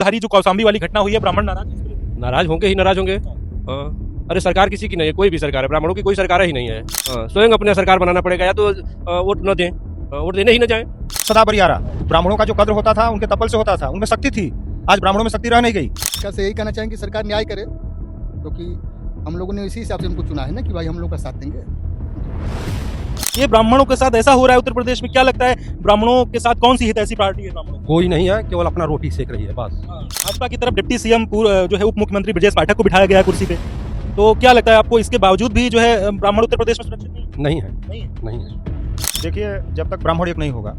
धारी जो कौशाम्बी वाली घटना हुई है, ब्राह्मण नाराज हैं इसको लेकर? नाराज होंगे ही नाराज होंगे। हाँ। अरे सरकार किसी की नहीं है, कोई भी सरकार है, ब्राह्मणों की कोई सरकार ही नहीं है। हाँ, स्वयं अपने सरकार बनाना पड़ेगा, या तो वोट न दें, वोट देने ही न जाए। सदा बरियारा ब्राह्मणों का जो कद्र होता था उनके तपल से होता था, उनमें शक्ति थी। आज ब्राह्मणों में शक्ति रह नहीं गई। कैसे यही कहना चाहेंगे कि सरकार न्याय करे, क्योंकि हम लोगों ने इसी हिसाब से उनको चुना है ना कि भाई हम लोग का साथ देंगे। ये ब्राह्मणों के साथ ऐसा हो रहा है उत्तर प्रदेश में, क्या लगता है ब्राह्मणों के साथ कौन सी हितैषी पार्टी है ब्राह्मणों? कोई नहीं है, केवल अपना रोटी सेक रही है बस। भाजपा की तरफ डिप्टी सीएम जो है उप मुख्यमंत्री ब्रजेश पाठक को बिठाया गया है कुर्सी पे, तो क्या लगता है आपको इसके बावजूद भी जो है ब्राह्मण उत्तर प्रदेश में सुरक्षित नहीं है? नहीं है। देखिए, जब तक ब्राह्मण एक नहीं होगा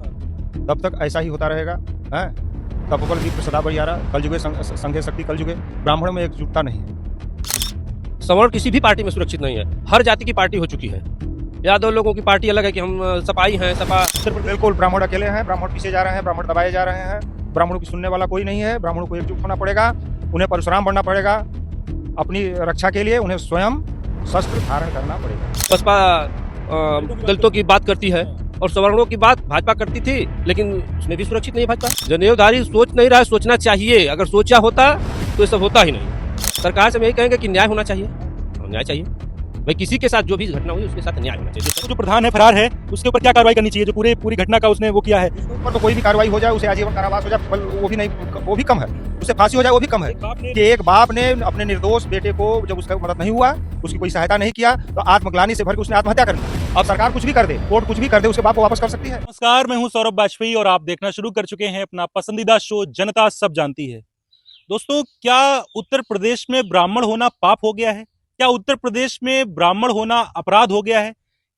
तब तक ऐसा ही होता रहेगा। है तपोबल दीप सदा बरियारा, कलयुगे संघे शक्ति कलयुगे। ब्राह्मणों में एकजुटता नहीं है। सवर्ण किसी भी पार्टी में सुरक्षित नहीं है, हर जाति की पार्टी हो चुकी है। यादव लोगों की पार्टी अलग है कि हम सपाई हैं, सपा। बिल्कुल ब्राह्मण अकेले हैं, ब्राह्मण पीछे जा रहे हैं, ब्राह्मण दबाए जा रहे हैं। ब्राह्मणों की सुनने वाला कोई नहीं है। ब्राह्मणों को एकजुट होना पड़ेगा, उन्हें परशुराम बनना पड़ेगा। अपनी रक्षा के लिए उन्हें स्वयं शस्त्र धारण करना पड़ेगा। बसपा दलितों की बात करती है और सवर्णों की बात भाजपा करती थी, लेकिन उसमें भी सुरक्षित नहीं है भाजपा। जनेऊधारी सोच नहीं रहा है, सोचना चाहिए। अगर सोचा होता तो ये सब होता ही नहीं। सरकार से हम यही कहेंगे कि न्याय होना चाहिए, न्याय चाहिए भाई। किसी के साथ जो भी घटना हुई उसके साथ न्याय होना चाहिए। जो प्रधान है फरार है, उसके ऊपर क्या कार्रवाई करनी चाहिए? जो पूरी घटना का उसने वो किया है, ऊपर तो कोई भी कार्रवाई हो जाए, उसे आजीवन कारावास हो जाए, वो भी नहीं, वो भी कम है। उसे फांसी हो जाए, वो भी कम है। कि एक बाप ने अपने निर्दोष बेटे को, जब उसका मदद नहीं हुआ, उसकी कोई सहायता नहीं किया, तो आत्मग्लानि से भर के उसने आत्महत्या कर ली। अब सरकार कुछ भी कर दे, कोर्ट कुछ भी कर दे, उसके बाप को वापस कर सकती है। नमस्कार, मैं हूं सौरभ वाजपेयी और आप देखना शुरू कर चुके हैं अपना पसंदीदा शो जनता सब जानती है। दोस्तों, क्या उत्तर प्रदेश में ब्राह्मण होना पाप हो गया है? क्या उत्तर प्रदेश में ब्राह्मण होना अपराध हो गया है?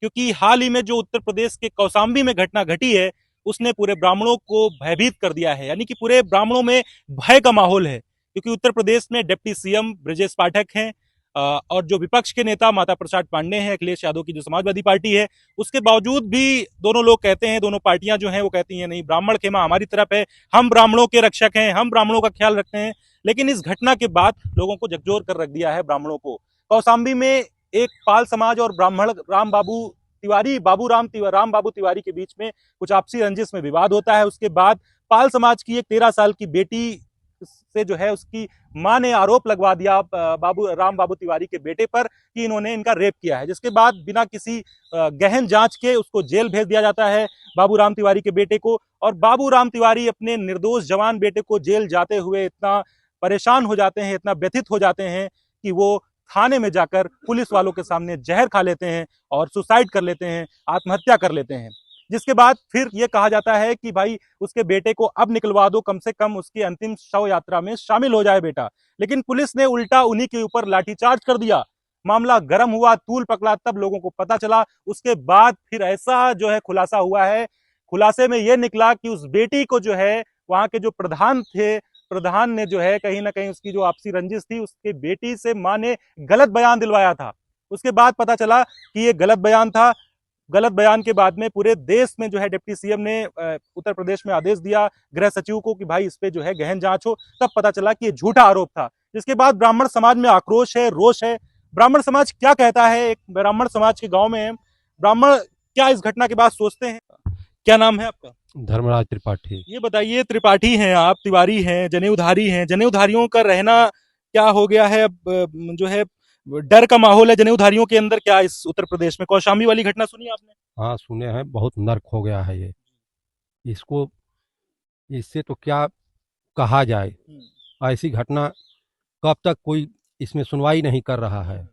क्योंकि हाल ही में जो उत्तर प्रदेश के कौशाम्बी में घटना घटी है, उसने पूरे ब्राह्मणों को भयभीत कर दिया है। यानी कि पूरे ब्राह्मणों में भय का माहौल है, क्योंकि उत्तर प्रदेश में डिप्टी सीएम ब्रजेश पाठक हैं और जो विपक्ष के नेता माता प्रसाद पांडे हैं, अखिलेश यादव की जो समाजवादी पार्टी है, उसके बावजूद भी दोनों लोग कहते हैं, दोनों पार्टियां जो हैं वो कहती हैं नहीं, ब्राह्मण खेमा हमारी तरफ है, हम ब्राह्मणों के रक्षक हैं, हम ब्राह्मणों का ख्याल रखते हैं। लेकिन इस घटना के बाद लोगों को झकझोर कर रख दिया है ब्राह्मणों को। कौशाम्बी में एक पाल समाज और ब्राह्मण राम बाबू तिवारी के बीच में कुछ आपसी रंजिश में विवाद होता है। उसके बाद पाल समाज की एक 13 साल की बेटी से जो है उसकी मां ने आरोप लगवा दिया राम बाबू तिवारी के बेटे पर कि इन्होंने इनका रेप किया है, जिसके बाद बिना किसी गहन जांच के उसको जेल भेज दिया जाता है, बाबू राम तिवारी के बेटे को। और बाबू राम तिवारी अपने निर्दोष जवान बेटे को जेल जाते हुए इतना परेशान हो जाते हैं, इतना व्यथित हो जाते हैं कि वो थाने में जाकर पुलिस वालों के सामने जहर खा लेते हैं और सुसाइड कर लेते हैं, आत्महत्या कर लेते हैं। जिसके बाद फिर ये कहा जाता है कि भाई उसके बेटे को अब निकलवा दो, कम से कम उसकी अंतिम शव यात्रा में शामिल हो जाए बेटा। लेकिन पुलिस ने उल्टा उन्हीं के ऊपर लाठीचार्ज कर दिया। मामला गर्म हुआ, तूल पकड़ा, तब लोगों को पता चला। उसके बाद फिर ऐसा जो है खुलासा हुआ है। खुलासे में यह निकला कि उस बेटी को जो है वहां के जो प्रधान ने जो है कहीं ना कहीं उसकी जो आपसी रंजिश थी, उसके बेटी से मां ने गलत बयान दिलवाया था। उसके बाद पता चला कि ये गलत बयान था। गलत बयान के बाद में पूरे देश में जो है डिप्टी सीएम ने उत्तर प्रदेश में आदेश दिया गृह सचिव को कि भाई इस पे जो है गहन जांच हो। तब पता चला कि ये झूठा आरोप था। जिसके बाद ब्राह्मण समाज में आक्रोश है, रोष है। ब्राह्मण समाज क्या कहता है? एक ब्राह्मण समाज के गांव में ब्राह्मण क्या इस घटना के बाद सोचते हैं? क्या नाम है आपका? धर्मराज त्रिपाठी। ये बताइए, त्रिपाठी हैं आप, तिवारी हैं, जनेऊधारी हैं, जनेऊधारियों का रहना क्या हो गया है? अब जो है डर का माहौल है जनेऊधारियों के अंदर क्या इस उत्तर प्रदेश में? कौशाम्बी वाली घटना सुनी आपने? हाँ सुने हैं, बहुत नर्क हो गया है ये। इसको इससे तो क्या कहा जाए। ऐसी घटना कब तक कोई इसमें सुनवाई नहीं कर रहा है।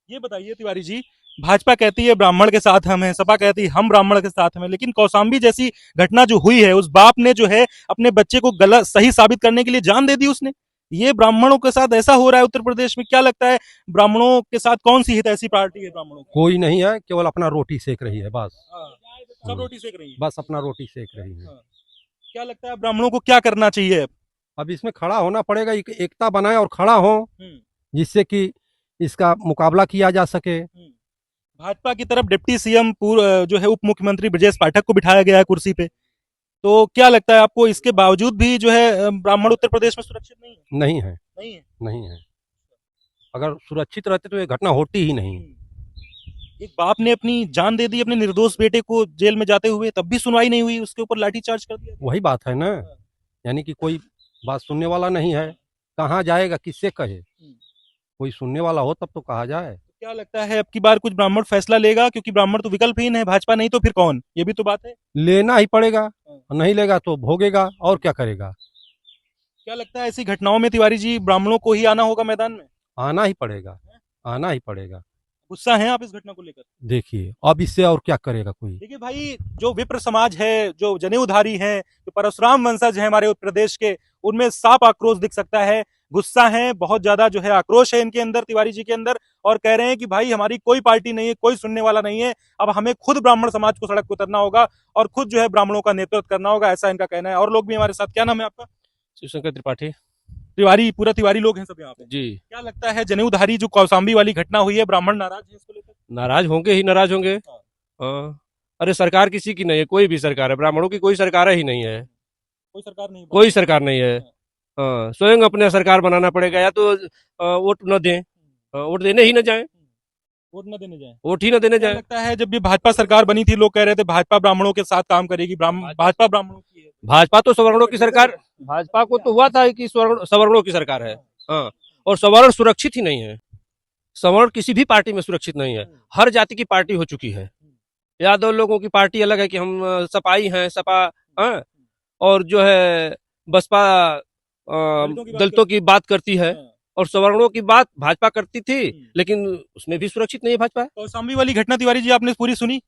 ये बताइए तिवारी जी, भाजपा कहती है ब्राह्मण के साथ हम हैं, सपा कहती है हम ब्राह्मण के साथ हैं, लेकिन कौशाम्बी जैसी घटना जो हुई है, उस बाप ने जो है अपने बच्चे को गलत सही साबित करने के लिए जान दे दी उसने। ये ब्राह्मणों के साथ ऐसा हो रहा है उत्तर प्रदेश में, क्या लगता है ब्राह्मणों के साथ कौन सी हितैषी पार्टी है ब्राह्मणों को? कोई नहीं है, केवल अपना रोटी सेक रही है बस। सब रोटी सेक रही है, बस अपना रोटी सेक रही है। क्या लगता है ब्राह्मणों को क्या करना चाहिए? अब इसमें खड़ा होना पड़ेगा, एकता बनाए और खड़ा हो, जिससे कि इसका मुकाबला किया जा सके। भाजपा की तरफ डिप्टी सीएम जो है उप मुख्यमंत्री ब्रजेश पाठक को बिठाया गया है कुर्सी पे, तो क्या लगता है आपको इसके बावजूद भी जो है ब्राह्मण उत्तर प्रदेश में सुरक्षित नहीं है? नहीं है। अगर सुरक्षित रहते तो ये घटना होती ही नहीं। एक बाप ने अपनी जान दे दी अपने निर्दोष बेटे को जेल में जाते हुए, तब भी सुनवाई नहीं हुई, उसके ऊपर लाठीचार्ज कर दिया। वही बात है ना, यानी कि कोई बात सुनने वाला नहीं है, कहाँ जाएगा, किससे कहे? कोई सुनने वाला हो तब तो कहा जाए। क्या लगता है अब की बार कुछ ब्राह्मण फैसला लेगा, क्योंकि ब्राह्मण तो विकल्पहीन है, भाजपा नहीं तो फिर कौन, ये भी तो बात है। लेना ही पड़ेगा, नहीं लेगा तो भोगेगा और क्या करेगा। क्या लगता है ऐसी घटनाओं में तिवारी जी ब्राह्मणों को ही आना होगा मैदान में? आना ही पड़ेगा, आना ही पड़ेगा। गुस्सा है आप इस घटना को लेकर? देखिए अब इससे और क्या करेगा कोई। देखिए भाई, जो विप्र समाज है, जो जनेऊधारी हैं, जो परशुराम वंशज है हमारे उत्तर प्रदेश के, उनमें साफ आक्रोश दिख सकता है। गुस्सा है, बहुत ज्यादा जो है आक्रोश है इनके अंदर, तिवारी जी के अंदर, और कह रहे हैं कि भाई हमारी कोई पार्टी नहीं है, कोई सुनने वाला नहीं है, अब हमें खुद ब्राह्मण समाज को सड़क पर उतरना होगा और खुद जो है ब्राह्मणों का नेतृत्व करना होगा, ऐसा इनका कहना है। और लोग भी हमारे साथ, क्या नाम है आपका? शिवशंकर त्रिपाठी तिवारी, पूरा तिवारी लोग हैं सब यहाँ पे। जी। क्या लगता है जनेऊधारी जो कौशाम्बी वाली घटना हुई है, ब्राह्मण नाराज है इसको लेकर? नाराज होंगे ही, नाराज होंगे। हाँ। अरे सरकार किसी की नहीं है, कोई भी सरकार है, ब्राह्मणों की कोई सरकार ही नहीं है, कोई सरकार नहीं, कोई सरकार नहीं है। हाँ, स्वयं अपने सरकार बनाना पड़ेगा, या तो वोट न दें, वोट देने ही न जाए, वोट न देने जाए। वोट ही न देने क्या जाए। लगता है जब ये भाजपा सरकार बनी थी, लोग कह रहे थे भाजपा ब्राह्मणों के साथ काम करेगी, भाजपा ब्राह्मणों की है। भाजपा तो सवर्णों की सरकार, भाजपा को तो हुआ था कि सवर्णों की सरकार है। हाँ, और सवर्ण सुरक्षित ही नहीं है, सवर्ण किसी भी पार्टी में सुरक्षित नहीं है, हर जाति की पार्टी हो चुकी है। यादव लोगों की पार्टी अलग है कि हम सपाई हैं, सपा, हाँ, और जो है बसपा दलितों की बात करती है, और सवर्णों की बात भाजपा करती थी, लेकिन उसमें भी सुरक्षित नहीं है भाजपा। कौशाम्बी वाली घटना तिवारी जी आपने पूरी सुनी?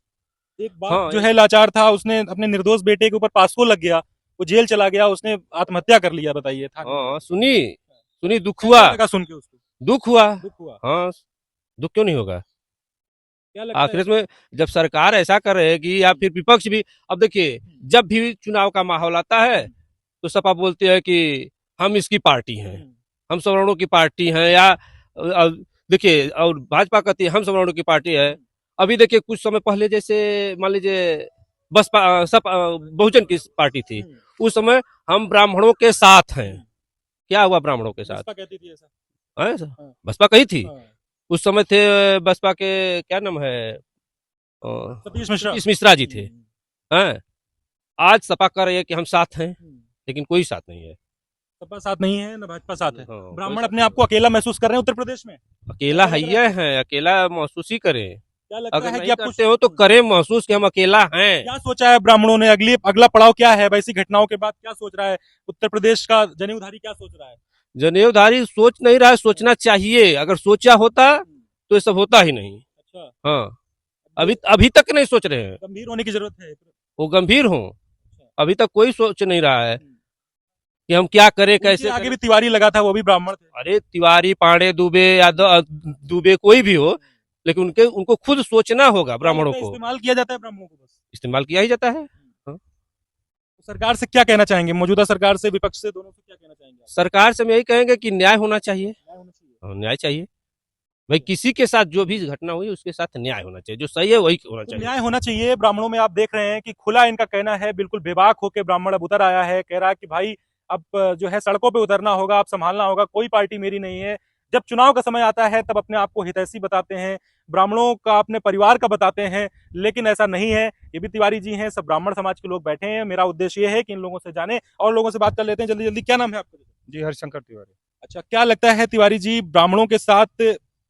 एक बाप हाँ, जो है लाचार था, उसने अपने निर्दोष बेटे के ऊपर पास्को लग गया, वो जेल चला गया, उसने आत्महत्या कर लिया, बताइए। हाँ, सुनी, दुख हुआ, सुन के उसको दुख हुआ। दुख हुआ। हाँ, दुख क्यों नहीं होगा। क्या लगता आखिर है? में जब सरकार ऐसा कर रहेगी, या फिर विपक्ष भी, अब देखिए जब भी चुनाव का माहौल आता है तो सपा बोलती है कि हम इसकी पार्टी हैं, हम सवर्णों की पार्टी हैं, या देखिए, और भाजपा कहती है हम सवर्णों की पार्टी है। अभी देखिए कुछ समय पहले जैसे मान लीजिए बसपा बहुजन की पार्टी थी, उस समय हम ब्राह्मणों के साथ हैं, क्या हुआ ब्राह्मणों के साथ? बसपा कहती थी ऐसा। हाँ, बसपा कही थी। हाँ। उस समय थे बसपा के, क्या नाम है, सतीश मिश्रा। सतीश मिश्रा जी थे। हैं, आज सपा कर रही है कि हम साथ हैं, लेकिन कोई साथ नहीं है। सपा साथ नहीं है, न भाजपा साथ है। हाँ, ब्राह्मण कोई अपने आप को अकेला महसूस कर रहे हैं उत्तर प्रदेश में। अकेला है, ये है, अकेला महसूस ही करें। क्या लगता अगर है नहीं कि आप करते हो तो करें महसूस कि हम अकेला हैं। क्या सोचा है ब्राह्मणों ने, अगला पड़ाव क्या है वैसी घटनाओं के बाद? क्या सोच रहा है उत्तर प्रदेश का जनेऊधारी, क्या सोच रहा है? जनेऊधारी सोच नहीं रहा है, सोचना चाहिए, अगर सोचा होता तो ये सब होता ही नहीं। अच्छा, हाँ, अभी तक नहीं सोच रहे हैं, गंभीर होने की जरूरत है। वो गंभीर हो, अभी तक कोई सोच नहीं रहा है कि हम क्या करें, कैसे आगे करें। भी तिवारी लगा था, वो भी ब्राह्मण थे। अरे तिवारी, पांडे, दुबे, यादव, दुबे, कोई भी हो, लेकिन उनको खुद सोचना होगा ब्राह्मणों को। इस्तेमाल किया जाता है ब्राह्मणों को, बस इस्तेमाल किया ही जाता है। सरकार से क्या कहना चाहेंगे, मौजूदा सरकार से, विपक्ष से, दोनों से क्या कहना चाहेंगे आप? सरकार से हम यही कहेंगे कि न्याय होना चाहिए, न्याय होना चाहिए। न्याय चाहिए भाई, किसी के साथ जो भी घटना हुई उसके साथ न्याय होना चाहिए, जो सही है वही होना तो चाहिए। न्याय होना चाहिए। ब्राह्मणों में आप देख रहे हैं कि खुला इनका कहना है, बिल्कुल बेबाक होकर ब्राह्मण अब उतर आया है, कह रहा है कि भाई अब जो है सड़कों पे उतरना होगा, अब संभालना होगा, कोई पार्टी मेरी नहीं है। जब चुनाव का समय आता है तब अपने आप को हितैषी बताते हैं, ब्राह्मणों का, अपने परिवार का बताते हैं, लेकिन ऐसा नहीं है। ये भी तिवारी जी हैं, सब ब्राह्मण समाज के लोग बैठे हैं। मेरा उद्देश्य ये है कि इन लोगों से जाने और लोगों से बात कर लेते हैं जल्दी जल्दी। क्या नाम है आपका? जी हरिशंकर तिवारी। अच्छा, क्या लगता है तिवारी जी, ब्राह्मणों के साथ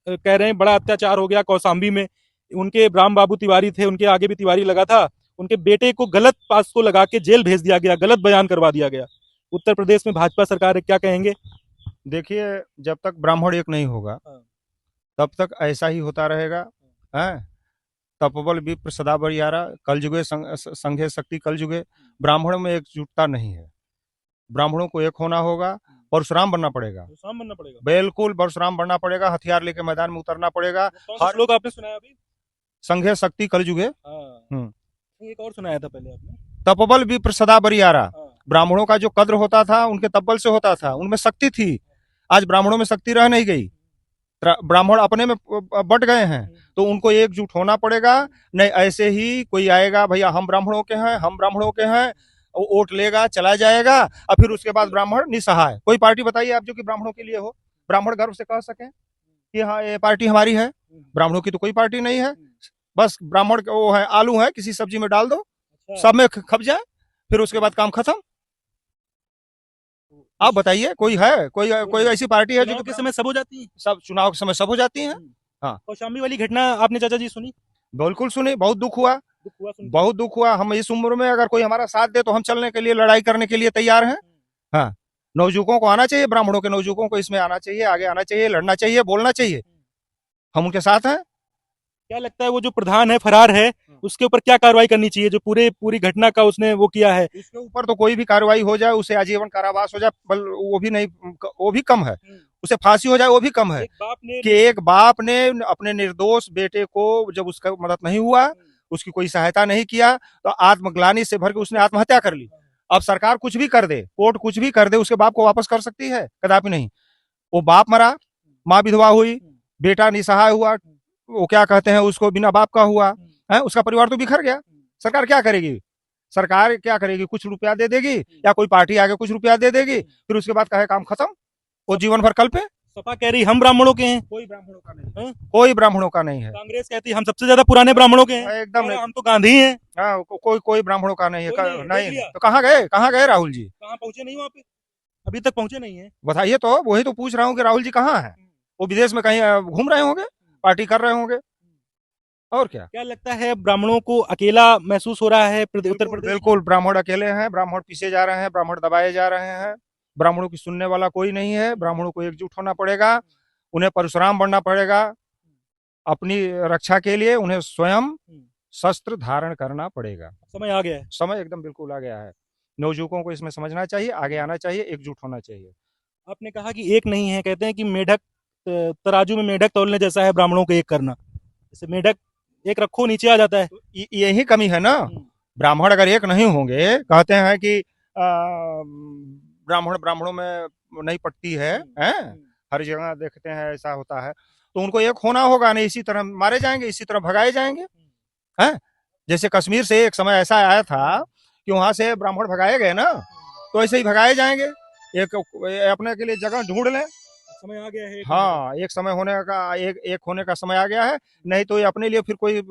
कह रहे हैं बड़ा अत्याचार हो गया कौशाम्बी में, उनके ब्राह्म बाबू तिवारी थे, उनके आगे भी तिवारी लगा था, उनके बेटे को गलत पास्को लगा के जेल भेज दिया गया, गलत बयान करवा दिया गया। उत्तर प्रदेश में भाजपा सरकार है, क्या कहेंगे? देखिए जब तक ब्राह्मण एक नहीं होगा तब तक ऐसा ही होता रहेगा। हैं, तपोबल विप्र सदा बरियारा, कल जुगे संघे शक्ति कल जुगे। ब्राह्मणों में एकजुटता नहीं है, ब्राह्मणों को एक होना होगा, परशुराम बनना पड़ेगा, बिल्कुल परशुराम बनना पड़ेगा, हथियार लेके मैदान में उतरना पड़ेगा। हर लोग आपने सुनाया अभी, संघे शक्ति कल जुगे। एक और सुनाया था पहले आपने, तपोबल विप्र सदा बरियारा। ब्राह्मणों का जो कद्र होता था उनके तब्बल से होता था, उनमें शक्ति थी। आज ब्राह्मणों में शक्ति रह नहीं गई, ब्राह्मण अपने में बट गए हैं, तो उनको एकजुट होना पड़ेगा। नहीं ऐसे ही कोई आएगा भैया हम ब्राह्मणों के हैं, हम ब्राह्मणों के हैं, वोट लेगा चला जाएगा, और फिर उसके बाद ब्राह्मण निसहाय। कोई पार्टी बताइए आप जो कि ब्राह्मणों के लिए हो, ब्राह्मण गर्व से कह सके कि हाँ ये पार्टी हमारी है। ब्राह्मणों की तो कोई पार्टी नहीं है, बस ब्राह्मण वो है आलू है, किसी सब्जी में डाल दो, सब में खप जाए, फिर उसके बाद काम खत्म। आप बताइए, कोई है, कोई ऐसी पार्टी है जो चुनाव के समय सब हो जाती है। सब चुनाव के समय सब हो जाती है? हाँ। कौशाम्बी वाली घटना आपने चाचा जी सुनी? बिल्कुल सुनी, बहुत दुख हुआ, दुख हुआ सुन के? बहुत दुख हुआ। हम इस उम्र में अगर कोई हमारा साथ दे तो हम चलने के लिए, लड़ाई करने के लिए तैयार हैं। हाँ, नवजुवकों को आना चाहिए, ब्राह्मणों के नवजुवकों को इसमें आना चाहिए, आगे आना चाहिए, लड़ना चाहिए, बोलना चाहिए। हम उनके साथ हैं। क्या लगता है वो जो प्रधान है फरार है, उसके ऊपर क्या कार्रवाई करनी चाहिए जो पूरी घटना का उसने वो किया है? इसके ऊपर तो कोई भी कार्रवाई हो जाए, उसे आजीवन कारावास हो जाए, वो भी नहीं, वो भी कम है। उसे फांसी हो जाए वो भी कम है। एक बाप ने कि एक बाप ने अपने निर्दोष बेटे को, जब उसका मदद नहीं हुआ, उसकी कोई सहायता नहीं किया, तो आत्मग्लानि से भर के उसने आत्महत्या कर ली। अब सरकार कुछ भी कर दे, कोर्ट कुछ भी कर दे, उसके बाप को वापस कर सकती है? कदापि नहीं। वो बाप मरा, माँ विधवा हुई, बेटा निसहाय हुआ, वो क्या कहते हैं उसको, बिना बाप का हुआ है, उसका परिवार तो बिखर गया। सरकार क्या करेगी? सरकार क्या करेगी? कुछ रुपया दे देगी, या कोई पार्टी आगे कुछ रुपया दे देगी, फिर उसके बाद कहे काम खत्म, वो जीवन भर कल पे। सपा कह रही हम ब्राह्मणों के हैं, कोई ब्राह्मणों का नहीं है। कोई ब्राह्मणों का नहीं है। कांग्रेस कहती हम सबसे ज्यादा पुराने ब्राह्मणों के हैं, एकदम और नहीं। हम तो गांधी हैं। हाँ, कोई ब्राह्मणों का नहीं है। कोई नहीं है, देख नहीं, लिया। तो कहाँ गए राहुल जी? कहाँ पहुंचे नहीं वहाँ पे, अभी तक पहुंचे नहीं है। बताइए तो, वही तो पूछ रहा हूँ कि राहुल जी कहाँ है? वो विदेश में कहीं घूम रहे होंगे, पार्टी कर रहे होंगे, और क्या? क्या लगता है ब्राह्मणों को अकेला महसूस हो रहा है उत्तर प्रदेश? बिल्कुल, ब्राह्मण अकेले हैं, ब्राह्मण पीछे जा रहे हैं, ब्राह्मण दबाए जा रहे हैं। ब्राह्मणों की सुनने वाला कोई नहीं है। ब्राह्मणों को एकजुट होना पड़ेगा, उन्हें परशुराम बनना पड़ेगा। अपनी रक्षा के लिए उन्हें स्वयं शस्त्र धारण करना पड़ेगा। समय आ गया है। समय एकदम बिल्कुल आ गया है। नवजुवकों को इसमें समझना चाहिए, आगे आना चाहिए, एकजुट होना चाहिए। आपने कहा कि एक नहीं है, कहते हैं कि मेढक तराजू में मेढक तौलने जैसा है ब्राह्मणों को एक करना। जैसे मेढक एक रखो नीचे आ जाता है। तो यही कमी है ना। ब्राह्मण अगर एक नहीं होंगे, कहते हैं कि ब्राह्मणों में नहीं पटती है, हर जगह देखते हैं ऐसा होता है, तो उनको एक होना होगा, नहीं इसी तरह मारे जाएंगे, इसी तरह भगाए जाएंगे। हैं? जैसे कश्मीर से एक समय ऐसा आया था कि वहां से ब्राह्मण भगाए गए ना, तो ऐसे ही भगाए जाएंगे। एक अपने के लिए जगह ढूंढ लें। समय आ गया है। हाँ, एक समय होने का, एक होने का समय आ गया है। नहीं तो ये अपने लिए फिर कोई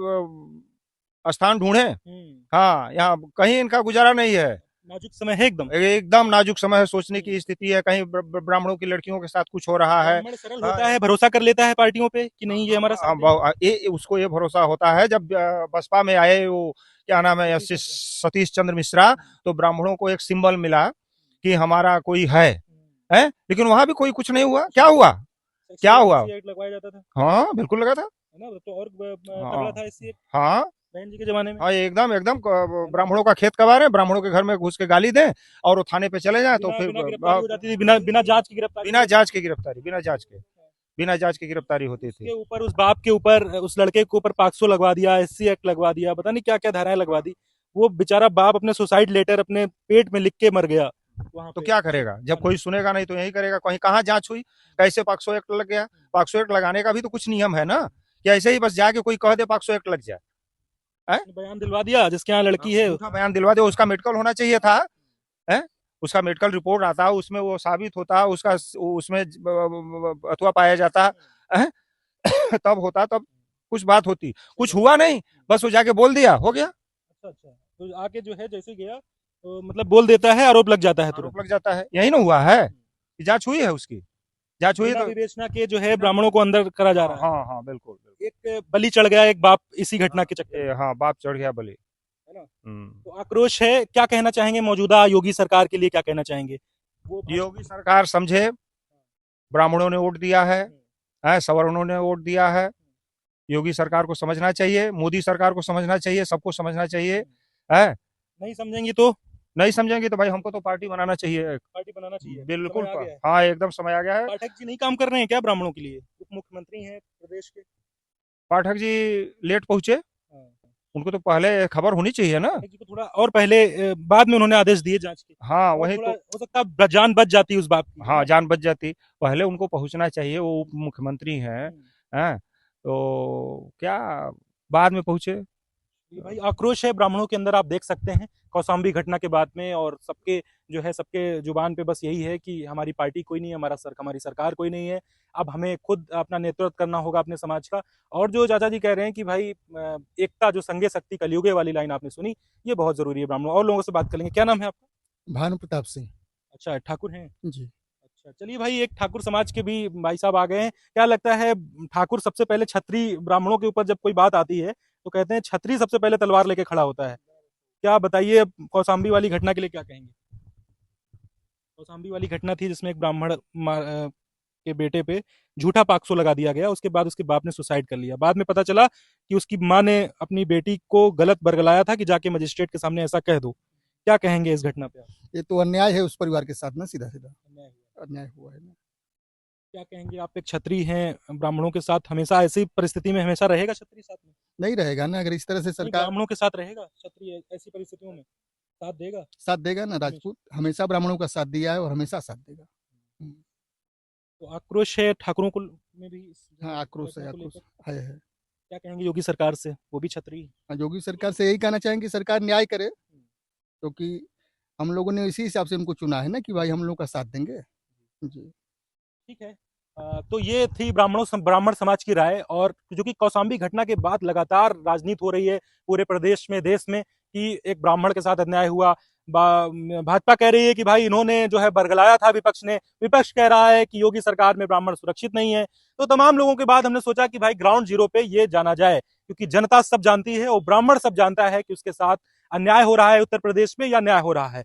स्थान ढूंढे। हाँ, यहाँ कहीं इनका गुजारा नहीं है। नाजुक समय है, एकदम नाजुक समय है। सोचने की स्थिति है, कहीं ब्राह्मणों की लड़कियों के साथ कुछ हो रहा है। ब्राह्मण सरल होता है, भरोसा कर लेता है पार्टियों पे कि नहीं ये हमारा साथ है। उसको ये भरोसा होता है। जब बसपा में आए वो क्या नाम है, सतीश चंद्र मिश्रा, तो ब्राह्मणों को एक सिंबल मिला कि हमारा कोई है। लेकिन वहां भी कोई कुछ नहीं हुआ। क्या हुआ? क्या हुआ? लगवाया जाता था। हाँ, बिल्कुल लगा था, है ना, तो और तगड़ा था इससे हाँ, बहन जी के जमाने में। हाँ, एकदम ब्राह्मणों का खेत कबार है, ब्राह्मणों के घर में घुस के गाली दें और वो थाने पे चले जाए, तो फिर बिना गिरफ्तारी हो जाती थी, बिना जांच की गिरफ्तारी, बिना जांच की गिरफ्तारी होती के थी। ऊपर उस बाप के ऊपर, उस लड़के के ऊपर पाक्सो लगवा दिया, SC एक्ट लगवा दिया, पता नहीं क्या क्या धाराएं लगवा दी। वो बेचारा बाप अपने सुसाइड लेटर अपने पेट में लिख के मर गया। तो क्या करेगा जब कोई सुनेगा नहीं, तो यही करेगा। कहीं कहाँ जांच हुई, कैसे पाक्सो एक्ट लग गया? पाक्सो एक्ट लगाने का भी तो कुछ नियम है ना, कि ऐसे ही बस जाके कोई कह दे पाक्सो एक्ट लग जाए। बयान दिलवा दिया जिसके यहाँ लड़की है, उसका बयान दिलवा दे, उसका मेडिकल होना चाहिए था। उसका मेडिकल रिपोर्ट आता, उसमें वो साबित होता, उसका उसमें अथवा पाया जाता, तब होता, तब कुछ बात होती। कुछ हुआ नहीं, बस वो जाके बोल दिया, हो गया। अच्छा, तो आके जो है जैसे गया तो मतलब बोल देता है, आरोप लग जाता है, आरोप लग जाता है। यही ना हुआ है, जांच हुई है, उसकी जांच हुई तो विवेचना के जो है ब्राह्मणों को अंदर करा जा रहा है। हाँ हाँ, बिल्कुल। एक बलि चढ़ गया एक बाप इसी घटना के चक्कर में। हाँ, बाप चढ़ गया बलि, है ना। तो आक्रोश है, क्या कहना चाहेंगे मौजूदा योगी सरकार के लिए, क्या कहना चाहेंगे? वो योगी सरकार समझे, ब्राह्मणों ने वोट दिया है, सवर्णों ने वोट दिया है। योगी सरकार को समझना चाहिए, मोदी सरकार को समझना चाहिए, सबको समझना चाहिए। नहीं समझेंगे तो भाई हमको तो पार्टी बनाना चाहिए, बिल्कुल। हाँ, एकदम समय आ गया है। पाठक जी नहीं काम कर रहे हैं क्या ब्राह्मणों के लिए? उप मुख्यमंत्री हैं प्रदेश के। पाठक जी लेट पहुंचे, उनको तो पहले खबर होनी चाहिए ना। तो थोड़ा और पहले, बाद में उन्होंने आदेश दिए जांच के। हाँ, वही तो हो सकता है जान बच जाती उस बात की। हाँ, जान बच जाती। पहले उनको पहुंचना चाहिए, वो उप मुख्यमंत्री हैं। तो क्या बाद में पहुंचे? भाई आक्रोश है ब्राह्मणों के अंदर, आप देख सकते हैं कौशाम्बी घटना के बाद में, और सबके जुबान पे बस यही है कि हमारी पार्टी कोई नहीं है, हमारी सरकार कोई नहीं है। अब हमें खुद अपना नेतृत्व करना होगा अपने समाज का। और जो चाचा जी कह रहे हैं कि भाई एकता, जो संघे शक्ति कलयुगे वाली लाइन आपने सुनी, ये बहुत जरूरी है ब्राह्मणों। और लोगों से बात करेंगे। क्या नाम है आपका? भानु प्रताप सिंह। अच्छा, ठाकुर हैं। जी। अच्छा, चलिए भाई, एक ठाकुर समाज के भी भाई साहब आ गए हैं। क्या लगता है, ठाकुर सबसे पहले छतरी, ब्राह्मणों के ऊपर जब कोई बात आती है तो कहते हैं छतरी सबसे पहले तलवार लेके खड़ा होता है। क्या बताइए, कौशाम्बी वाली घटना के लिए क्या कहेंगे? कौशाम्बी वाली घटना थी जिसमें एक ब्राह्मण के बेटे पे झूठा पाक्सो लगा दिया गया, उसके बाद उसके बाप ने सुसाइड कर लिया। बाद में पता चला कि उसकी माँ ने अपनी बेटी को गलत बरगलाया था कि जाके मजिस्ट्रेट के सामने ऐसा कह दो। क्या कहेंगे इस घटना पे आप? ये तो अन्याय है उस परिवार के साथ ना, सीधा सीधा अन्याय हुआ। अन्याय हुआ है ना। क्या कहेंगे, आप एक छतरी हैं, ब्राह्मणों के साथ हमेशा ऐसी परिस्थिति में हमेशा रहेगा छतरी साथ में? नहीं रहेगा ना, अगर इस तरह से नहीं, सरकार ब्राह्मणों के साथ रहेगा छतरी ऐसी परिस्थितियों में? साथ देगा? साथ देगा ना, राजपूत हमेशा ब्राह्मणों का साथ दिया है और हमेशा साथ देगा। तो आक्रोश है ठाकुरों को में भी इस हाँ, आक्रोश है, घटना को आक्रोश लेकर? है। क्या कहेंगे योगी सरकार से, वो भी छतरी? हाँ, योगी सरकार से यही कहना चाहेंगे कि सरकार न्याय करे, क्योंकि हम लोगों ने इसी हिसाब से उनको चुना है ना कि भाई हम लोग का साथ देंगे। जी। ठीक है। तो ये थी ब्राह्मण समाज की राय। और जो कि कौशाम्बी घटना के बाद लगातार राजनीति हो रही है पूरे प्रदेश में, देश में, कि एक ब्राह्मण के साथ अन्याय हुआ। भाजपा कह रही है कि भाई इन्होंने जो है बरगलाया था विपक्ष ने, विपक्ष कह रहा है कि योगी सरकार में ब्राह्मण सुरक्षित नहीं है। तो तमाम लोगों के बाद हमने सोचा कि भाई ग्राउंड जीरो पे ये जाना जाए, क्योंकि जनता सब जानती है और ब्राह्मण सब जानता है कि उसके साथ अन्याय हो रहा है उत्तर प्रदेश में या न्याय हो रहा है।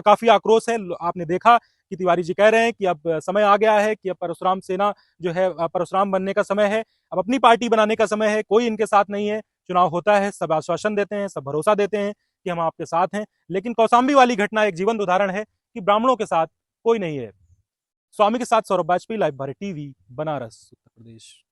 काफी आक्रोश है, आपने देखा कि तिवारी जी कह रहे हैं कि अब समय आ गया है कि अब परशुराम सेना जो है, परशुराम बनने का समय है, अब अपनी पार्टी बनाने का समय है, कोई इनके साथ नहीं है। चुनाव होता है, सब आश्वासन देते हैं, सब भरोसा देते हैं कि हम आपके साथ हैं, लेकिन कौशाम्बी वाली घटना एक जीवंत उदाहरण है कि ब्राह्मणों के साथ कोई नहीं है। स्वामी के साथ सौरभ वाजपेयी, लाइव भारत टीवी, बनारस, उत्तर प्रदेश।